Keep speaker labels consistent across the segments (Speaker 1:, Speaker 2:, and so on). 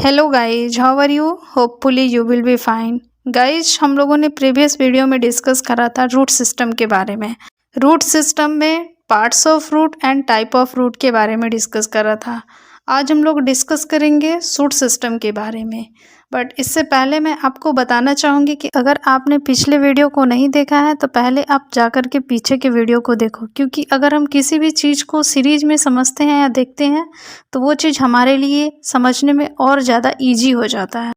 Speaker 1: Hello guys, how are you? Hopefully you will be fine. Guys, हम लोगों ने previous video में discuss करा था रूट सिस्टम के बारे में। रूट सिस्टम में parts of root and type of root के बारे में डिस्कस करा था। आज हम लोग डिस्कस करेंगे सूट सिस्टम के बारे में। बट इससे पहले मैं आपको बताना चाहूँगी कि अगर आपने पिछले वीडियो को नहीं देखा है तो पहले आप जाकर के पीछे के वीडियो को देखो, क्योंकि अगर हम किसी भी चीज़ को सीरीज में समझते हैं या देखते हैं तो वो चीज़ हमारे लिए समझने में और ज़्यादा ईजी हो जाता है।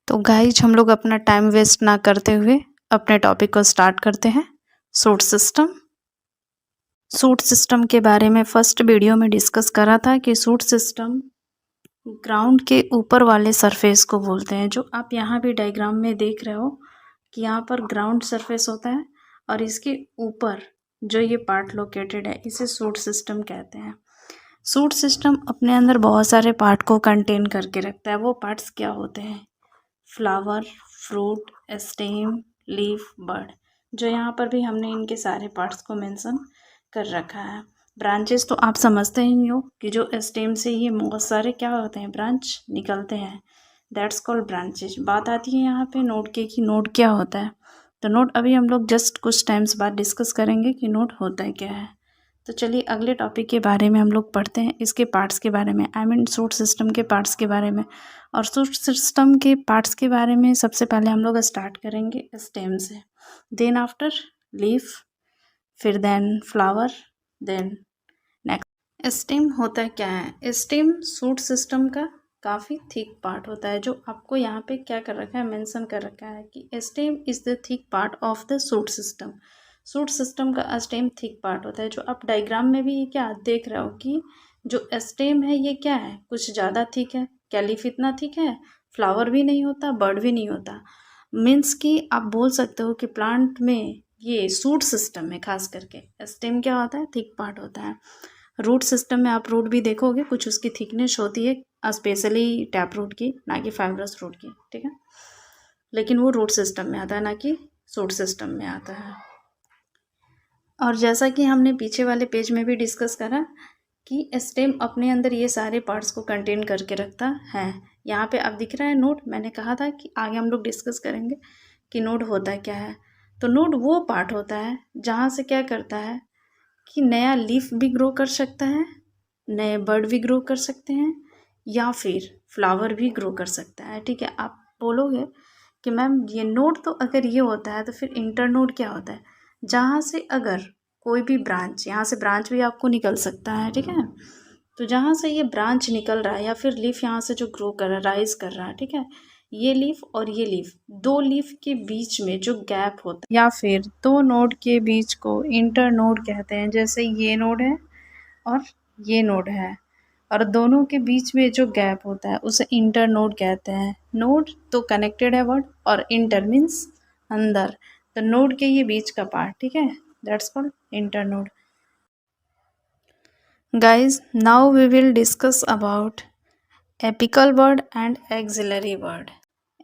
Speaker 1: तो गाइज, हम लोग अपना टाइम वेस्ट ना करते हुए अपने टॉपिक को स्टार्ट करते हैं। सूट सिस्टम के बारे में फर्स्ट वीडियो में डिस्कस करा था कि सूट सिस्टम ग्राउंड के ऊपर वाले सरफेस को बोलते हैं। जो आप यहाँ भी डायग्राम में देख रहे हो कि यहाँ पर ग्राउंड सरफेस होता है और इसके ऊपर जो ये पार्ट लोकेटेड है इसे सूट सिस्टम कहते हैं। सूट सिस्टम अपने अंदर बहुत सारे पार्ट को कंटेन करके रखता है। वो पार्ट्स क्या होते हैं? Flower, fruit, stem, leaf, bird. जो यहाँ पर भी हमने इनके सारे पार्ट्स को मेंशन कर रखा है। ब्रांचेस तो आप समझते ही हो कि जो स्टेम से ये बहुत सारे क्या होते हैं, ब्रांच निकलते हैं। That's called branches. बात आती है यहाँ पे नोड के कि नोड क्या होता है। तो नोड अभी हम लोग जस्ट कुछ टाइम्स बाद डिस्कस करेंगे कि नोड होता है क्या है। तो चलिए अगले टॉपिक के बारे में हम लोग पढ़ते हैं, इसके पार्ट्स के बारे में, सूट सिस्टम के पार्ट्स के बारे में। और सूट सिस्टम के पार्ट्स के बारे में सबसे पहले हम लोग स्टार्ट करेंगे स्टेम से, देन आफ्टर लीफ, फिर then flower, then next. Stem होता क्या है? स्टेम सूट सिस्टम का काफ़ी थिक पार्ट होता है। जो आपको यहाँ पे क्या कर रखा है, मेंशन कर रखा है कि stem is the thick part of the shoot system. Shoot system का स्टेम थिक पार्ट होता है। जो आप डायग्राम में भी क्या देख रहे हो कि जो स्टेम है ये क्या है, कुछ ज़्यादा थिक है। क्या लीफ इतना थिक है? फ्लावर भी नहीं होता, बर्ड भी नहीं होता। मीन्स कि आप बोल सकते हो कि प्लांट में ये सूट सिस्टम में खास करके स्टेम क्या होता है, थिक पार्ट होता है। रूट सिस्टम में आप रूट भी देखोगे, कुछ उसकी थिकनेस होती है, स्पेशली टैप रूट की, ना कि फाइब्रस रूट की, ठीक है। लेकिन वो रूट सिस्टम में आता है, ना कि सूट सिस्टम में आता है। और जैसा कि हमने पीछे वाले पेज में भी डिस्कस करा कि स्टेम अपने अंदर ये सारे पार्ट्स को कंटेन करके रखता है। यहाँ पे अब दिख रहा है नोड। मैंने कहा था कि आगे हम लोग डिस्कस करेंगे कि नोड होता क्या है। तो नोड वो पार्ट होता है जहाँ से क्या करता है कि नया लीफ भी ग्रो कर सकता है, नए बर्ड भी ग्रो कर सकते हैं, या फिर फ्लावर भी ग्रो कर सकता है, ठीक है। आप बोलोगे कि मैम ये नोड तो अगर ये होता है तो फिर इंटरनोड क्या होता है? जहाँ से अगर कोई भी ब्रांच, यहाँ से ब्रांच भी आपको निकल सकता है, ठीक है। तो जहाँ से ये ब्रांच निकल रहा है या फिर लीफ यहाँ से जो ग्रो कर रहा है, राइज कर रहा है, ठीक है, ये लीफ और ये लीफ, दो लीफ के बीच में जो गैप होता है या फिर दो नोड के बीच को इंटरनोड कहते हैं। जैसे ये नोड है और ये नोड है और दोनों के बीच में जो गैप होता है उसे इंटरनोड कहते हैं। नोड तो कनेक्टेड है वर्ड, और इंटर मीन्स अंदर। तो नोड के ये बीच का पार्ट, ठीक है, that's called internode. Guys, now we will discuss about apical bud and axillary bud.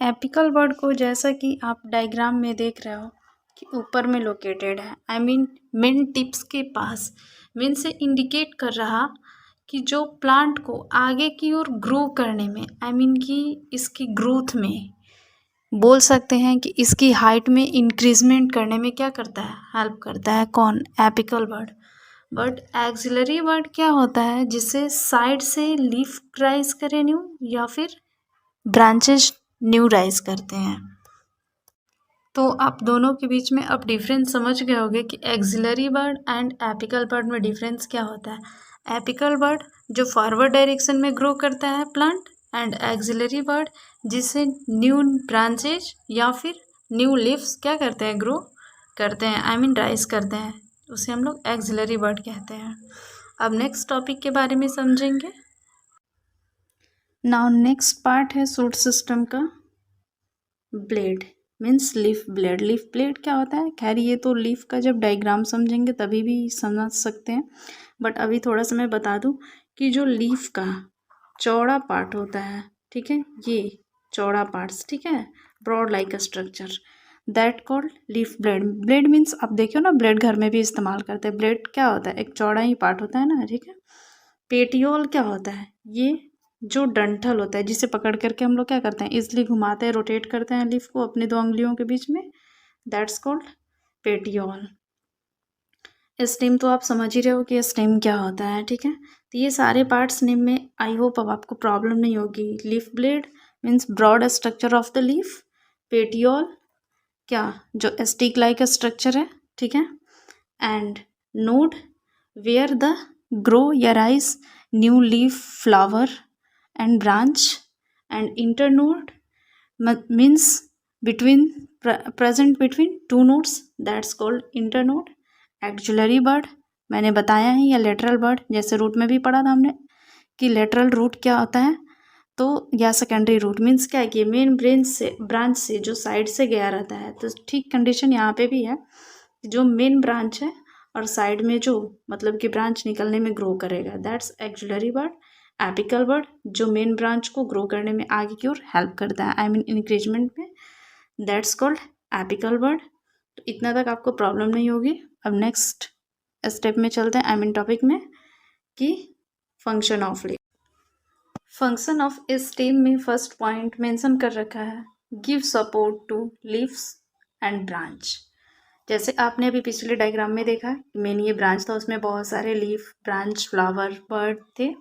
Speaker 1: Apical bud को जैसा कि आप डायग्राम में देख रहे हो कि ऊपर में लोकेटेड है, आई मीन मेन टिप्स के पास, मीन से इंडिकेट कर रहा कि जो प्लांट को आगे की ओर ग्रो करने में, आई मीन कि इसकी ग्रोथ में, बोल सकते हैं कि इसकी हाइट में इंक्रीजमेंट करने में क्या करता है, हेल्प करता है। कौन? Apical word. But axillary word क्या होता है? जिससे साइड से लीफ राइज करे न्यू, या फिर ब्रांचेस न्यू राइज करते हैं। तो आप दोनों के बीच में अब डिफरेंस समझ गए होंगे कि axillary bud and apical bud में डिफरेंस क्या होता है। एपिकल बर्ड जो फॉरवर्ड डायरेक्शन में ग्रो करता है प्लांट, एंड एक्सिलरी बर्ड जिससे न्यू ब्रांचेज या फिर न्यू लीव्स क्या करते हैं, ग्रो करते हैं, आई मीन राइज करते हैं, उसे हम लोग एक्सिलरी बर्ड कहते हैं। अब नेक्स्ट टॉपिक के बारे में समझेंगे। नाउ नेक्स्ट पार्ट है सूट सिस्टम का blade, means leaf blade. Leaf blade क्या होता है? खैर ये तो लीफ का जब डायग्राम समझेंगे तभी भी समझ सकते हैं, बट अभी थोड़ा सा मैं बता दूं कि जो लीफ का चौड़ा पार्ट होता है, ठीक है, ये चौड़ा पार्ट्स, ठीक है, broad like a structure, that called leaf blade. Blade means आप देखियो ना, ब्लेड घर में भी इस्तेमाल करते हैं। ब्लेड क्या होता है? एक चौड़ा ही पार्ट होता है ना, ठीक है। पेटियोल क्या होता है? ये जो डंठल होता है जिसे पकड़ करके हम लोग क्या करते हैं, इसलिए घुमाते हैं, रोटेट करते हैं लीफ को अपने दो उंगलियों के बीच में, दैट्स कॉल्ड पेटियोल। स्टेम तो आप समझ ही रहे हो कि स्टेम क्या होता है, ठीक है। तो ये सारे पार्ट्स नेम में आई होप अब आपको प्रॉब्लम नहीं होगी। Leaf blade means broad structure of the leaf, petiole क्या जो स्टिक लाइक स्ट्रक्चर है, ठीक है, and node where the grow या rise new leaf flower and branch, and internode means between present between two nodes, that's called internode. Axillary bud मैंने बताया है, या लेटरल बर्ड, जैसे रूट में भी पढ़ा था हमने कि लेटरल रूट क्या होता है, तो या सेकेंडरी रूट मीन्स क्या है कि मेन ब्रांच से जो साइड से गया रहता है। तो ठीक कंडीशन यहाँ पे भी है, जो मेन ब्रांच है और साइड में जो मतलब कि ब्रांच निकलने में ग्रो करेगा, that's auxiliary bird. Apical bud जो मेन ब्रांच को ग्रो करने में आगे की ओर हेल्प करता है, आई मीन इंक्रीजमेंट में, दैट्स कॉल्ड एपिकल बर्ड। तो इतना तक आपको प्रॉब्लम नहीं होगी। अब नेक्स्ट स्टेप में चलते हैं, आई मीन टॉपिक में, कि function of leaf. Function of stem में फर्स्ट पॉइंट मेंशन कर रखा है, give support to leaves and branch. जैसे आपने अभी पिछले डायग्राम में देखा, मेन ये ब्रांच था, उसमें बहुत सारे लीफ, ब्रांच, फ्लावर, बर्ड थे,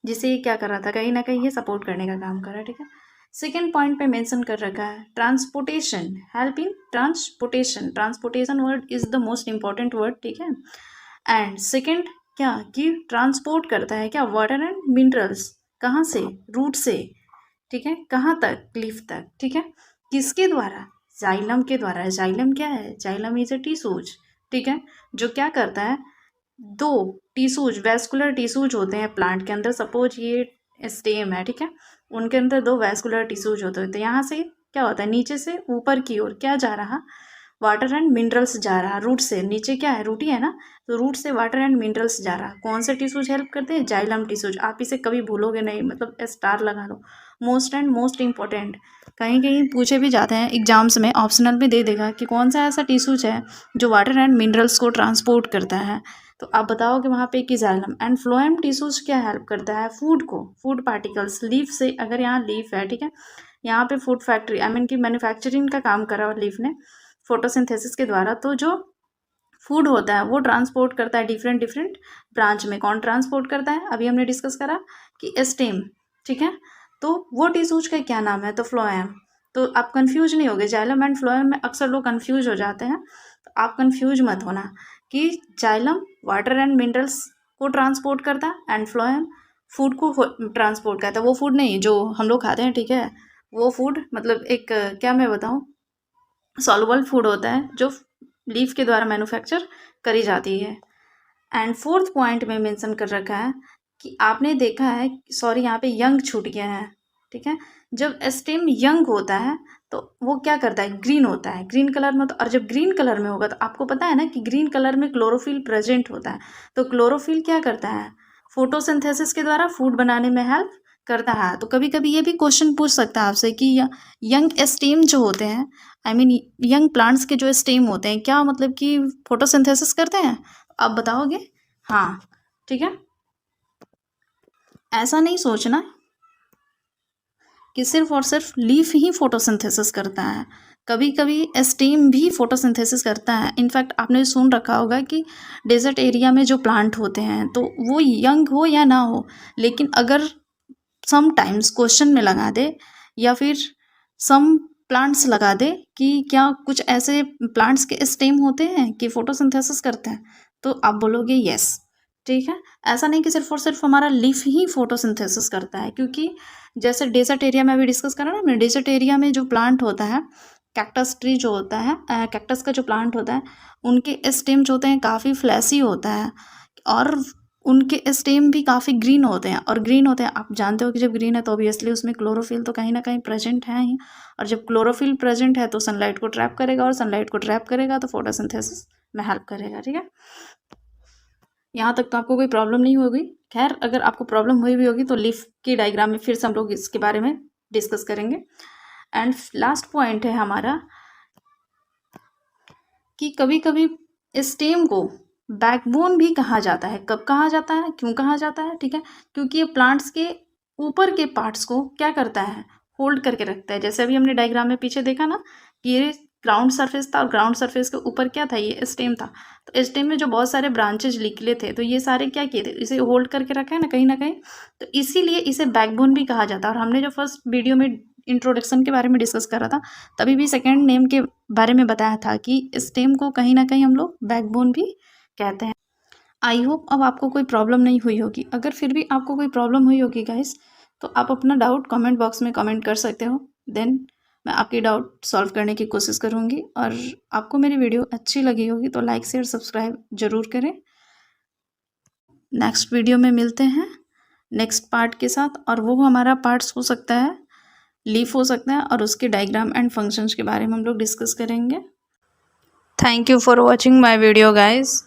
Speaker 1: जिसे ये क्या कर रहा था, कहीं ना कहीं ये सपोर्ट करने का काम कर रहा है, ठीक है। सेकेंड पॉइंट पे मेंशन कर रखा है transportation, help in transportation. Transportation word is the most important word, ठीक है। एंड सेकेंड क्या कि ट्रांसपोर्ट करता है क्या, वाटर एंड मिनरल्स, कहाँ से, रूट से, ठीक है, कहाँ तक, लीफ तक, ठीक है, किसके द्वारा, जाइलम के द्वारा। जाइलम क्या है, जाइलम इज अ टिश्यूज, ठीक है, जो क्या करता है, दो टिश्यूज, वैस्कुलर टिश्यूज होते हैं प्लांट के अंदर। सपोज ये स्टेम है, ठीक है, उनके अंदर दो वैस्कुलर टिश्यूज होते हैं। तो यहाँ से क्या होता है, नीचे से ऊपर की ओर क्या जा रहा, वाटर एंड मिनरल्स जा रहा, रूट से, नीचे क्या है, रूट ही है ना, तो रूट से वाटर एंड मिनरल्स जा रहा। कौन से टिश्यूज हेल्प करते हैं, जाइलम टिश्यूज। आप इसे कभी भूलोगे नहीं, मतलब स्टार लगा लो, मोस्ट एंड मोस्ट इंपॉर्टेंट। कहीं कहीं पूछे भी जाते हैं एग्जाम्स में, ऑप्शनल में दे देगा कि कौन सा ऐसा टिश्यूज है जो वाटर एंड मिनरल्स को ट्रांसपोर्ट करता है, तो आप बताओगे वहाँ पे कि जाइलम। एंड फ्लोएम टिश्यूज क्या हेल्प करता है, फूड को, फूड पार्टिकल्स, लीफ से, अगर यहाँ लीफ है, ठीक है, यहाँ पे फूड फैक्ट्री, आई मीन की मैन्युफैक्चरिंग का काम करा लीफ ने फोटोसिंथेसिस के द्वारा, तो जो फूड होता है वो ट्रांसपोर्ट करता है डिफरेंट डिफरेंट ब्रांच में। कौन ट्रांसपोर्ट करता है, अभी हमने डिस्कस करा कि स्टेम, ठीक है, तो वो टिश्यूज का क्या नाम है, तो फ्लोएम। तो आप कंफ्यूज नहीं होगे, जाइलम एंड फ्लोएम में अक्सर लोग कंफ्यूज हो जाते हैं, तो आप कंफ्यूज मत होना कि जाइलम वाटर एंड मिनरल्स को ट्रांसपोर्ट करता है एंड फ्लोएम फूड को ट्रांसपोर्ट करता है। वो फूड नहीं जो हम लोग खाते हैं, ठीक है, वो फूड मतलब एक क्या मैं बताऊँ, सॉल्युबल फूड होता है जो लीफ के द्वारा मैन्युफैक्चर करी जाती है। एंड फोर्थ पॉइंट में मेंशन कर रखा है कि आपने देखा है, सॉरी यहाँ पे यंग छूट गया है, ठीक है, जब स्टेम यंग होता है तो वो क्या करता है, ग्रीन होता है, ग्रीन कलर में। तो और जब ग्रीन कलर में होगा तो आपको पता है ना कि ग्रीन कलर में क्लोरोफिल प्रेजेंट होता है। तो क्लोरोफिल क्या करता है, फोटोसिंथेसिस के द्वारा फूड बनाने में हेल्प करता है। तो कभी कभी ये भी क्वेश्चन पूछ सकता है आपसे कि यंग स्टेम जो होते हैं, आई मीन यंग प्लांट्स के जो स्टेम होते हैं, क्या मतलब कि फोटोसिंथेसिस करते हैं, आप बताओगे हाँ, ठीक है। ऐसा नहीं सोचना कि सिर्फ और सिर्फ लीफ ही फोटोसिंथेसिस करता है, कभी कभी स्टेम भी फोटोसिंथेसिस करता है। इनफैक्ट आपने सुन रखा होगा कि डेजर्ट एरिया में जो प्लांट होते हैं, तो वो यंग हो या ना हो, लेकिन अगर सम टाइम्स क्वेश्चन में लगा दे या फिर सम प्लांट्स लगा दे कि क्या कुछ ऐसे प्लांट्स के स्टेम होते हैं कि फोटोसिंथेसिस करते हैं, तो आप बोलोगे यस, ठीक है। ऐसा नहीं कि सिर्फ और सिर्फ हमारा लीफ ही फोटोसिंथेसिस करता है, क्योंकि जैसे डेजर्ट एरिया में अभी डिस्कस करा ना हमने, डेजर्ट एरिया में जो प्लांट होता है, कैक्टस ट्री जो होता है, कैक्टस का जो प्लांट होता है, उनके स्टेम जो होते हैं काफ़ी फ्लैशी होता है और उनके स्टेम भी काफ़ी ग्रीन होते हैं। और ग्रीन होते हैं, आप जानते हो कि जब ग्रीन है तो ऑब्वियसली उसमें क्लोरोफिल तो कहीं ना कहीं प्रेजेंट है ही, और जब क्लोरोफिल प्रेजेंट है तो सनलाइट को ट्रैप करेगा, और सनलाइट को ट्रैप करेगा तो फोटोसिंथेसिस में हेल्प करेगा, ठीक है। यहाँ तक तो आपको कोई प्रॉब्लम नहीं होगी। खैर अगर आपको प्रॉब्लम हुई भी होगी तो लीफ की डायग्राम में फिर से हम लोग इसके बारे में डिस्कस करेंगे। एंड लास्ट पॉइंट है हमारा कि कभी कभी स्टेम को बैकबोन भी कहा जाता है। कब कहा जाता है, क्यों कहा जाता है, ठीक है, क्योंकि ये प्लांट्स के ऊपर के पार्ट्स को क्या करता है, होल्ड करके रखता है। जैसे अभी हमने डायग्राम में पीछे देखा ना कि ये ग्राउंड सरफेस था और ग्राउंड सरफेस के ऊपर क्या था, ये स्टेम था। तो स्टेम में जो बहुत सारे ब्रांचेज निकले थे तो ये सारे क्या किए थे, इसे होल्ड करके रखा है ना कहीं, तो इसीलिए इसे बैकबोन भी कहा जाता है। और हमने जो फर्स्ट वीडियो में इंट्रोडक्शन के बारे में डिस्कस करा था तभी भी सेकेंड नेम के बारे में बताया था कि स्टेम को कहीं ना कहीं हम लोग बैकबोन भी कहते हैं। आई होप अब आपको कोई प्रॉब्लम नहीं हुई होगी। अगर फिर भी आपको कोई प्रॉब्लम हुई होगी गाइस तो आप अपना डाउट कमेंट बॉक्स में कमेंट कर सकते हो, देन मैं आपकी डाउट सॉल्व करने की कोशिश करूँगी। और आपको मेरी वीडियो अच्छी लगी होगी तो लाइक शेयर सब्सक्राइब ज़रूर करें। नेक्स्ट वीडियो में मिलते हैं नेक्स्ट पार्ट के साथ, और वो हमारा पार्ट्स हो सकता है लीफ हो सकता है, और उसके डायग्राम एंड फंक्शंस के बारे में हम लोग डिस्कस करेंगे। Thank you for watching my video guys.